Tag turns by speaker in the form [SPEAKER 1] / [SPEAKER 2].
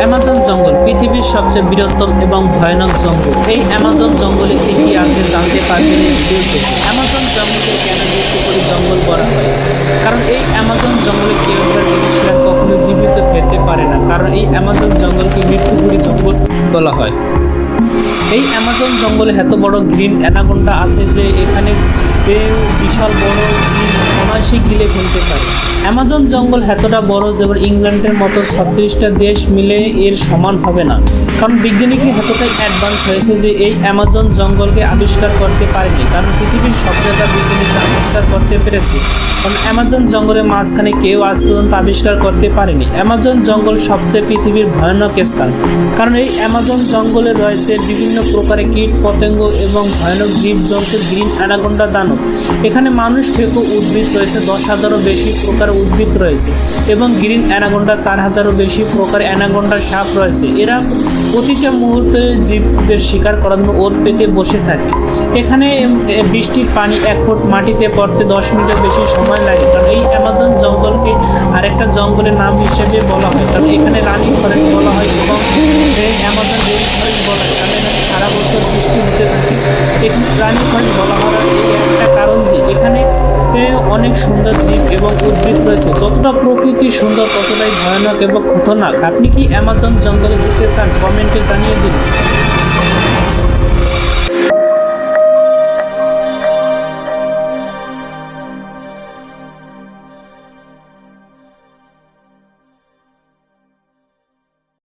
[SPEAKER 1] Amazon জঙ্গল পৃথিবীর সবচেয়ে বৃহত্তম এবং ভয়ানক জঙ্গল। এই অ্যামাজন জঙ্গলে কি কি আছে জানতে পারবেন এই ভিডিওতে। অ্যামাজন জঙ্গলকে কেন মৃত্যুপুরী জঙ্গল বলা হয়? কারণ এই অ্যামাজন জঙ্গলে কেউ একবার গেলে আর কখনো জীবিত ফিরতে পারে না, কারণ এই অ্যামাজন জঙ্গলকে মৃত্যুপুরী জঙ্গল বলা হয়। এই অ্যামাজন জঙ্গলে এত বড় গ্রিন অ্যানাকোন্ডা আছে যে এখানে বিশাল বড় জীব অনায়াসে গিলে ফেলতে পারে। অ্যামাজন জঙ্গল এতটা বড় যেমন ইংল্যান্ডের মতো 36টা দেশ মিলে এর সমান হবে না, কারণ বিজ্ঞানীকে এতটাই অ্যাডভান্স হয়েছে যে এই অ্যামাজন জঙ্গলকে আবিষ্কার করতে পারেনি, কারণ পৃথিবীর সব জায়গায় বিজ্ঞানীরা আবিষ্কার করতে পেরেছে, কারণ অ্যামাজন জঙ্গলের মাঝখানে কেউ আজ পর্যন্ত আবিষ্কার করতে পারেনি। অ্যামাজন জঙ্গল সবচেয়ে পৃথিবীর ভয়ানক স্থান, কারণ এই অ্যামাজন জঙ্গলে রয়েছে বিভিন্ন প্রকারের কীট পতঙ্গ এবং ভয়ানক জীবজন্তু, গ্রিন অ্যানাকোন্ডা দানব। এখানে মানুষ খেকো উদ্ভিদ রয়েছে, 10,000-এরও বেশি প্রকার উদ্ভিদ রয়েছে এবং গ্রিন অ্যানাকোন্ডা 4,000-এরও বেশি প্রকার অ্যানাকোন্ডা সাপ রয়েছে। এরা প্রতিটা মুহূর্তে জীবদের শিকার করার জন্য ওত পেতে বসে থাকে। এখানে বৃষ্টির পানি 1 ফুট মাটিতে পড়তে 10 মিনিটের বেশি সময় লাগে, কারণ এই অ্যামাজন জঙ্গলকে আরেকটা জঙ্গলের নাম হিসেবে বলা হয়, কারণ এখানে রানী ফরেস্ট বলা হয় এবং এই অ্যামাজন রেইন ফরেস্ট বলা হয়, কারণ এখানে সারা বছর বৃষ্টি হতে থাকে। এখানে রানী ফরেস্ট বলা হওয়ার এই একটা কারণ যে এখানে অনেক সুন্দর জীব এবং উদ্ভিদ রয়েছে। যতটা প্রকৃতি সুন্দর ততটাই ভয়ানক এবং খতরনাক। আপনি কি অ্যামাজন জঙ্গলে যেতে চান? কমেন্টে জানিয়ে দিন।